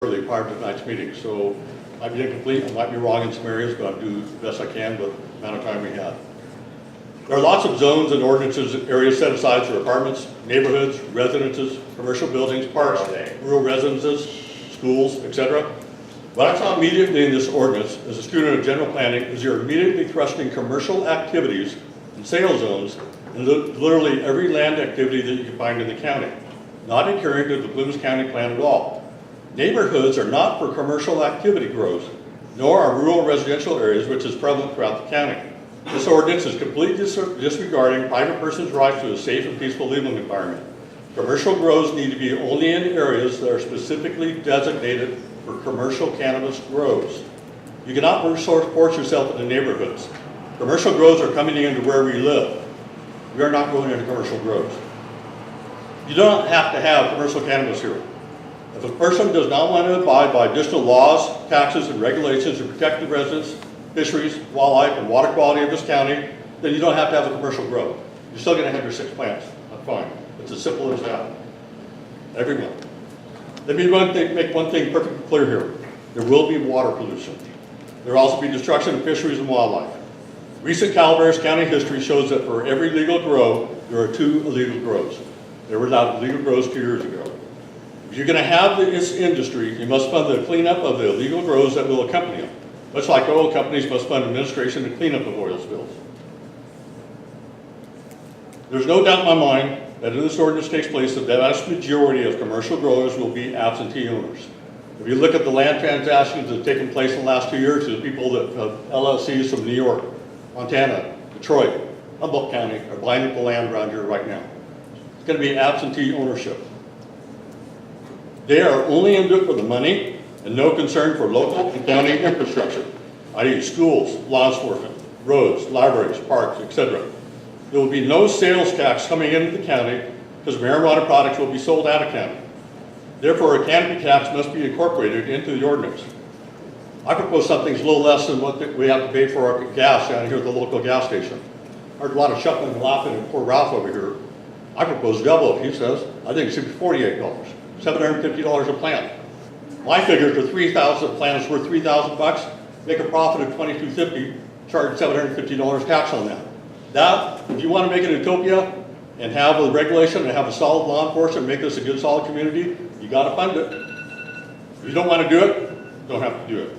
early prior to tonight's meeting, so I might be incomplete, I might be wrong in some areas, but I'll do the best I can with the amount of time we have. There are lots of zones and ordinances, areas set aside for apartments, neighborhoods, residences, commercial buildings, parks, rural residences, schools, etc. What I saw immediately in this ordinance, as a student of general planning, is you're immediately thrusting commercial activities and sales zones in literally every land activity that you can find in the county, not adhering to the Plumas County plan at all. Neighborhoods are not for commercial activity growth, nor are rural residential areas, which is prevalent throughout the county. This ordinance is completely disregarding private persons' rights to a safe and peaceful living environment. Commercial grows need to be only in areas that are specifically designated for commercial cannabis grows. You cannot force yourself into neighborhoods. Commercial grows are coming into where we live. We are not going into commercial grows. You don't have to have commercial cannabis here. If a person does not want to abide by additional laws, taxes, and regulations to protect the residents, fisheries, wildlife, and water quality of this county, then you don't have to have a commercial grow. You're still going to have your 6 plants. That's fine. It's as simple as that. Every month. Let me make one thing perfectly clear here. There will be water pollution. There will also be destruction of fisheries and wildlife. Recent Calaveras County history shows that for every legal grow, there are 2 illegal grows. There were allowed illegal grows 2 years ago. If you're going to have this industry, you must fund the cleanup of the illegal grows that will accompany them. Much like oil companies must fund administration and cleanup of oil spills. There's no doubt in my mind that if this ordinance takes place, the vast majority of commercial growers will be absentee owners. If you look at the land transactions that have taken place in the last 2 years, the people that have LLCs from New York, Montana, Detroit, Humboldt County are buying up the land around here right now. It's going to be absentee ownership. They are only into it for the money and no concern for local and county infrastructure, i.e. schools, law enforcement, roads, libraries, parks, etc. There will be no sales tax coming into the county because marijuana products will be sold out of county. Therefore, a canopy tax must be incorporated into the ordinance. I propose something that's a little less than what we have to pay for our gas down here at the local gas station. I heard a lot of shuffling and laughing and poor Ralph over here. I propose double, he says. I think it should be $48, $750 a plant. My figure for 3,000 plants worth $3,000, make a profit of $2,250, charge $750 tax on that. That, if you want to make it a utopia and have a regulation and have a solid law enforcement, make this a good solid community, you got to fund it. If you don't want to do it, don't have to do it.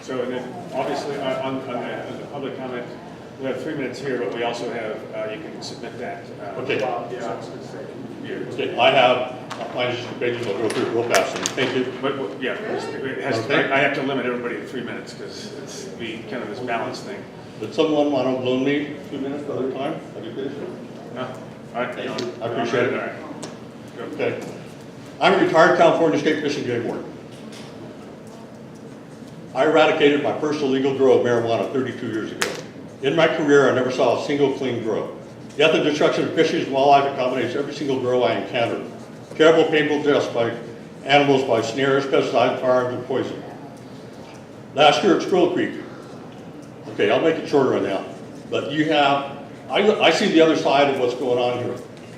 So, and then obviously on the public comment, we have 3 minutes here, but we also have, you can submit that. Okay. Okay, I have mine is 2 pages. I'll go through it real fast. Thank you. But yeah, it has to, I have to limit everybody to 3 minutes because it's be kind of this balance thing. Did someone want to loan me 2 minutes for other time? I do finish it. No. All right. Thank you. I appreciate it. All right. Okay. I'm a retired California State Fish and Game Warden. I eradicated my first illegal grow of marijuana 32 years ago. In my career, I never saw a single clean grow. Death and destruction of fisheries and wildlife accommodates every single grow I encountered. Terrible, painful deaths by animals by snares, pesticides, firearms, and poison. Last year at Squirrel Creek, okay, I'll make it shorter on that, but you have, I see the other side of what's going on here,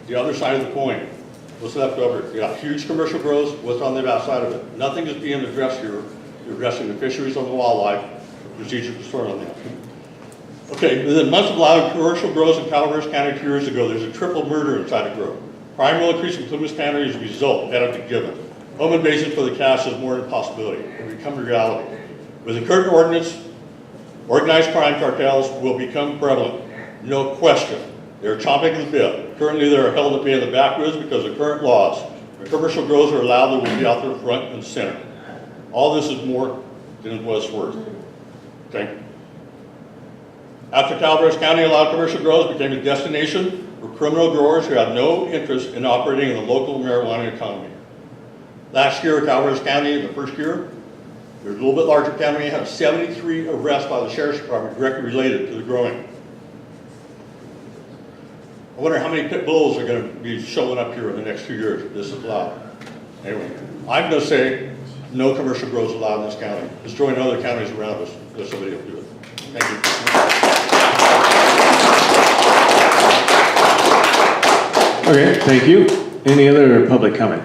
the other side of the coin, what's left over. You got huge commercial grows, what's on the outside of it. Nothing is being addressed here. You're addressing the fisheries and the wildlife, procedures for storing on that. Okay, within months of allowing commercial grows in Calaveras County 2 years ago, there's a triple murder inside a grow. Crime will increase in Plumas County as a result, that have been given. Home invasion for the cash is more than a possibility. It will become a reality. With the current ordinance, organized crime cartels will become prevalent. No question. They're chomping at the bit. Currently, they're held at bay in the backwoods because of current laws. When commercial grows are allowed, they will be out there front and center. All this is more than it was worth. Okay? After Calaveras County allowed commercial grows, it became a destination for criminal growers who had no interest in operating in the local marijuana economy. Last year, Calaveras County, in the first year, there's a little bit larger county, had 73 arrests by the Sheriff's Department directly related to the growing. I wonder how many pit bulls are going to be showing up here in the next 2 years if this is allowed. Anyway, I'm going to say no commercial grows allowed in this county. Destroying other counties around us, if somebody will do it. Thank you. Okay, thank you. Any other public comment?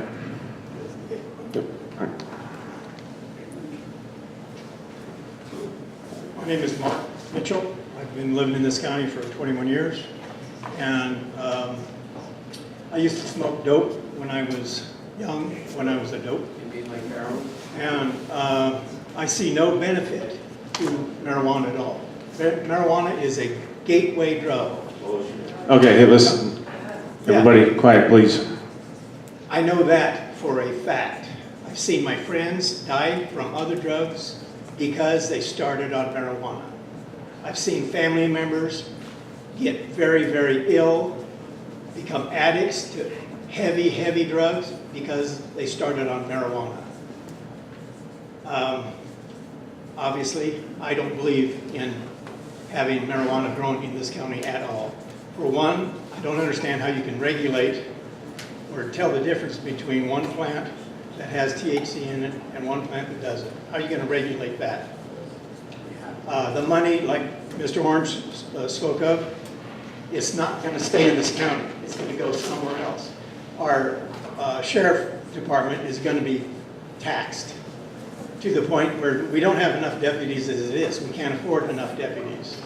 My name is Mark Mitchell. I've been living in this county for 21 years. And I used to smoke dope when I was young, when I was a dope. And I see no benefit to marijuana at all. Marijuana is a gateway drug. Okay, hey, listen. Everybody quiet, please. I know that for a fact. I've seen my friends die from other drugs because they started on marijuana. I've seen family members get very, very ill, become addicts to heavy, heavy drugs because they started on marijuana. Obviously, I don't believe in having marijuana grown in this county at all. For one, I don't understand how you can regulate or tell the difference between one plant that has THC in it and one plant that doesn't. How are you going to regulate that? The money, like Mr. Orange spoke of, it's not going to stay in this county. It's going to go somewhere else. Our sheriff department is going to be taxed to the point where we don't have enough deputies as it is. We can't afford enough deputies.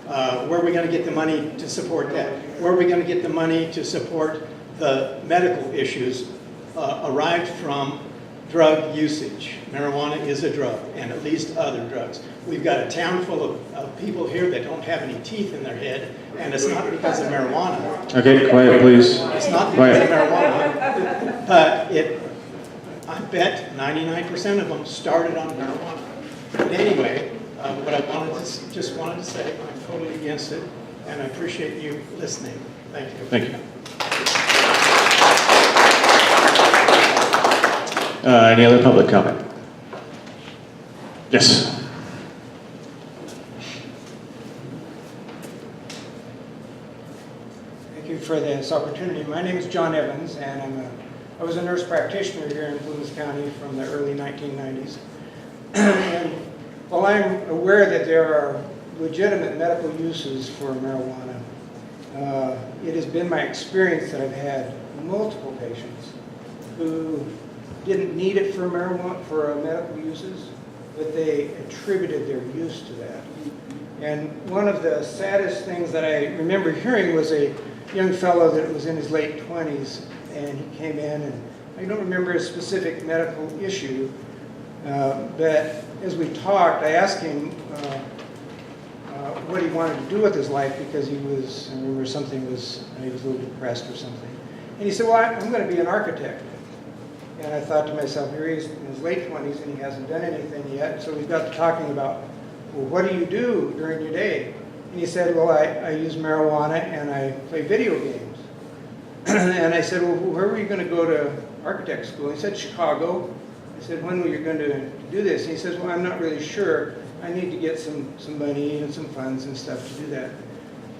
Where are we going to get the money to support that? Where are we going to get the money to support the medical issues arrived from drug usage? Marijuana is a drug, and at least other drugs. We've got a town full of people here that don't have any teeth in their head, and it's not because of marijuana. Okay, quiet, please. It's not because of marijuana, but I bet 99% of them started on marijuana. But anyway, what I just wanted to say, I'm totally against it, and I appreciate you listening. Thank you. Thank you. Any other public comment? Yes. Thank you for this opportunity. My name is John Evans, and I was a nurse practitioner here in Plumas County from the early 1990s. And while I'm aware that there are legitimate medical uses for marijuana, it has been my experience that I've had multiple patients who didn't need it for marijuana, for medical uses, but they attributed their use to that. And one of the saddest things that I remember hearing was a young fellow that was in his late 20s, and he came in, and I don't remember a specific medical issue, but as we talked, I asked him what he wanted to do with his life, because he was, I remember he was a little depressed or something. And he said, well, I'm going to be an architect. And I thought to myself, here he is in his late 20s and he hasn't done anything yet. So we got to talking about, well, what do you do during your day? And he said, well, I use marijuana and I play video games. And I said, well, where were you going to go to architect school? He said, Chicago. I said, when were you going to do this? And he says, well, I'm not really sure. I need to get some money and some funds and stuff to do that.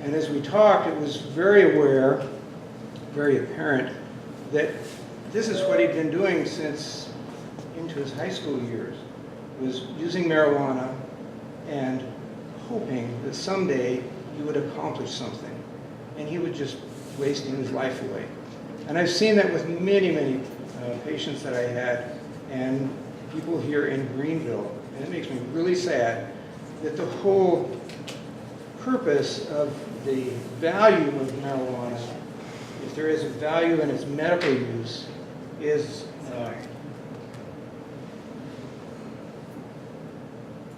And as we talked, it was very aware, very apparent that this is what he'd been doing since into his high school years, was using marijuana and hoping that someday he would accomplish something. And he was just wasting his life away. And I've seen that with many, many patients that I had and people here in Greenville. And it makes me really sad that the whole purpose of the value of marijuana, if there is a value in its medical use, is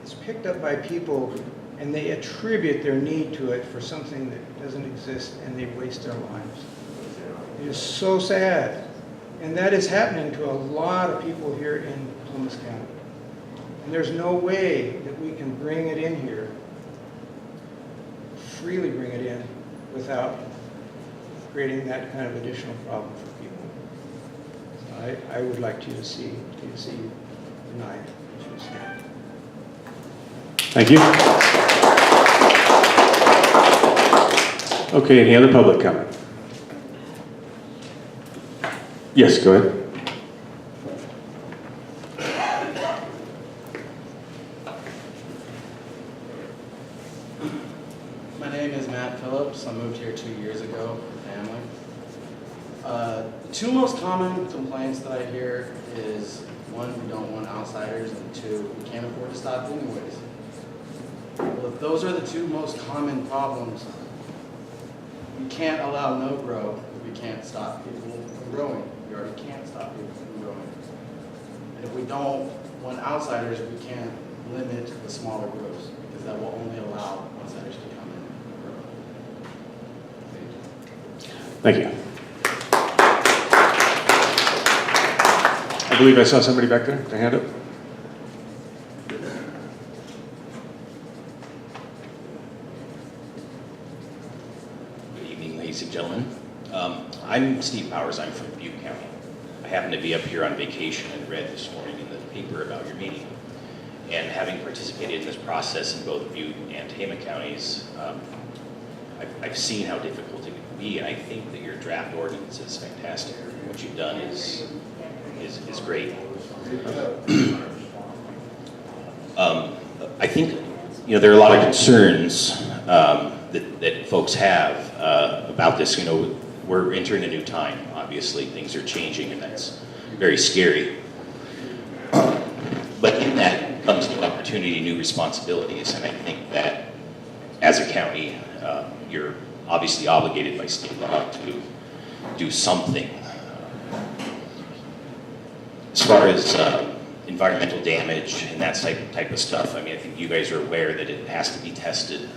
it's picked up by people and they attribute their need to it for something that doesn't exist, and they waste their lives. It is so sad. And that is happening to a lot of people here in Plumas County. And there's no way that we can bring it in here, freely bring it in, without creating that kind of additional problem for people. So I would like to see you deny it. Thank you. Okay, any other public comment? Yes, go ahead. My name is Matt Phillips. I moved here 2 years ago with family. The two most common complaints that I hear is, one, we don't want outsiders, and two, we can't afford to stop anyways. But those are the two most common problems. We can't allow no grow if we can't stop people from growing. We already can't stop people from growing. And if we don't want outsiders, we can't limit the smaller grows because that will only allow outsiders to come in and grow. Thank you. I believe I saw somebody back there, their hand up. Good evening, ladies and gentlemen. I'm Steve Powers. I'm from Butte County. I happen to be up here on vacation and read this morning in the paper about your meeting. And having participated in this process in both Butte and Tama counties, I've seen how difficult it can be, and I think that your draft ordinance is fantastic. What you've done is great. I think there are a lot of concerns that folks have about this. We're entering a new time. Obviously, things are changing, and that's very scary. But in that comes new opportunity, new responsibilities, and I think that as a county, you're obviously obligated by state law to do something. As far as environmental damage and that type of stuff, I think you guys are aware that it has to be tested.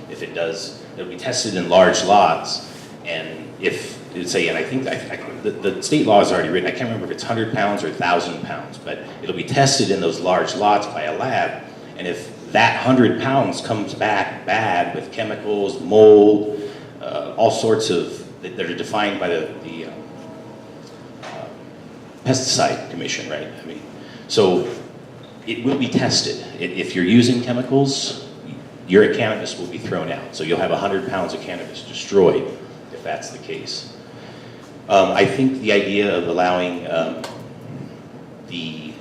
If it does, it'll be tested in large lots, and if say, and I think the state law is already written, I can't remember if it's 100 pounds or 1,000 pounds, but it'll be tested in those large lots by a lab, and if that 100 pounds comes back bad with chemicals, mold, all sorts of, that are defined by the pesticide commission, right? So it will be tested. If you're using chemicals, your cannabis will be thrown out. So you'll have 100 pounds of cannabis destroyed if that's the case. I think the idea of allowing the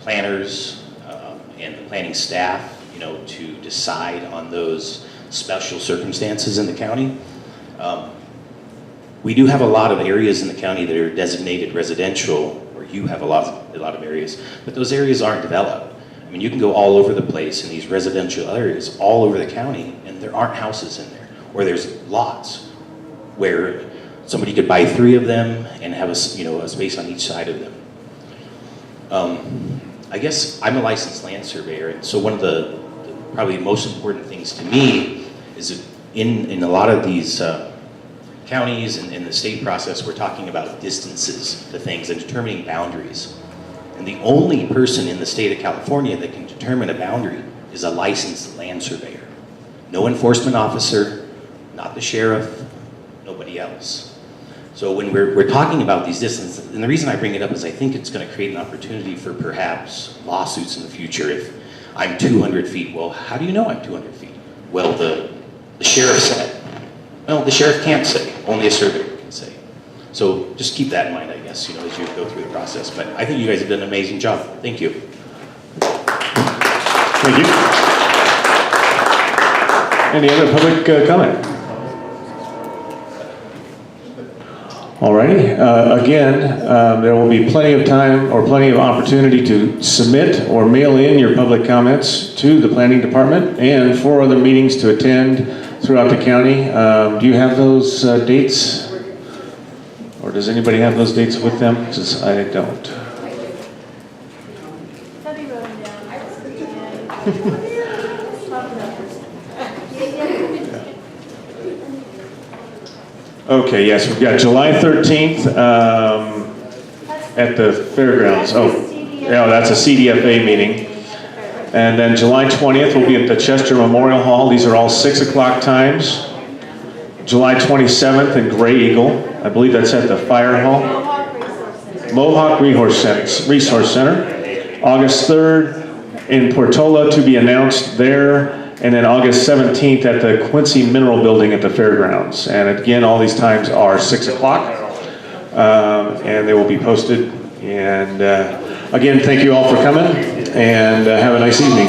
planners and the planning staff, to decide on those special circumstances in the county. We do have a lot of areas in the county that are designated residential, or you have a lot of areas, but those areas aren't developed. You can go all over the place in these residential areas, all over the county, and there aren't houses in there, or there's lots where somebody could buy 3 of them and have a space on each side of them. I guess I'm a licensed land surveyor, and so one of the probably most important things to me is that in a lot of these counties and in the state process, we're talking about distances to things and determining boundaries. And the only person in the state of California that can determine a boundary is a licensed land surveyor. No enforcement officer, not the sheriff, nobody else. So when we're talking about these distances, and the reason I bring it up is I think it's going to create an opportunity for perhaps lawsuits in the future. If I'm 200 feet, well, how do you know I'm 200 feet? Well, the sheriff said. Well, the sheriff can't say, only a surveyor can say. So just keep that in mind, I guess, as you go through the process. But I think you guys have done an amazing job. Thank you. Thank you. Any other public comment? All righty. Again, there will be plenty of time or plenty of opportunity to submit or mail in your public comments to the planning department and 4 other meetings to attend throughout the county. Do you have those dates? Or does anybody have those dates with them? Because I don't. Somebody wrote them down. Okay, yes, we've got July 13th at the fairgrounds. Oh, yeah, that's a CDFA meeting. And then July 20th will be at the Chester Memorial Hall. These are all 6 o'clock times. July 27th in Gray Eagle. I believe that's at the Fire Hall. Mohawk Resource Center. August 3rd in Portola, to be announced there. And then August 17th at the Quincy Mineral Building at the fairgrounds. And again, all these times are 6 o'clock. And they will be posted. And again, thank you all for coming. And have a nice evening.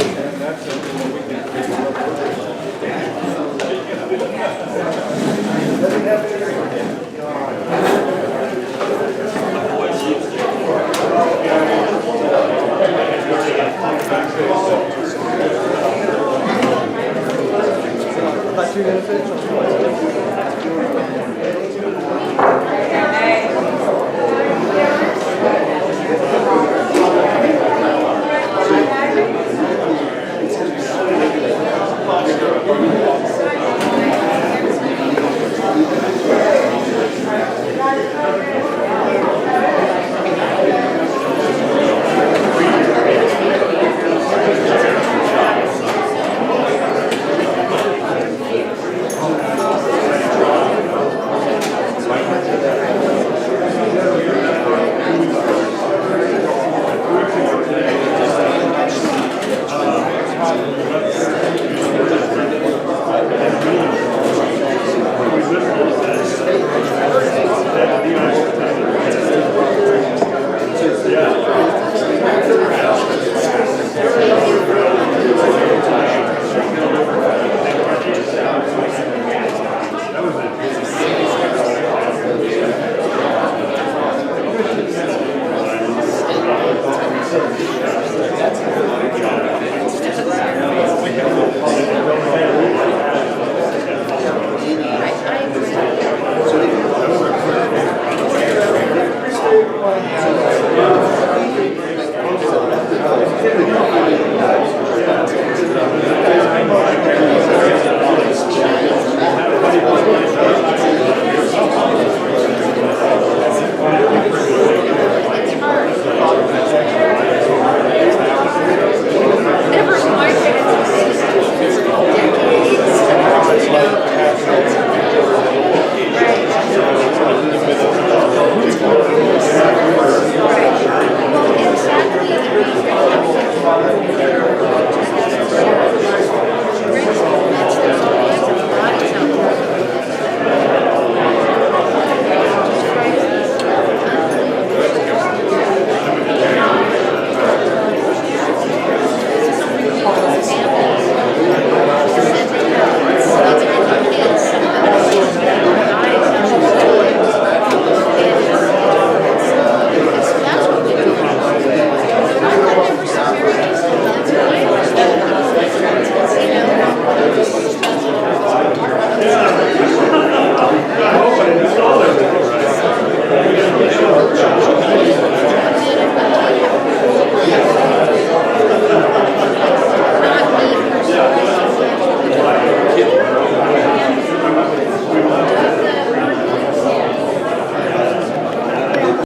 Thank you.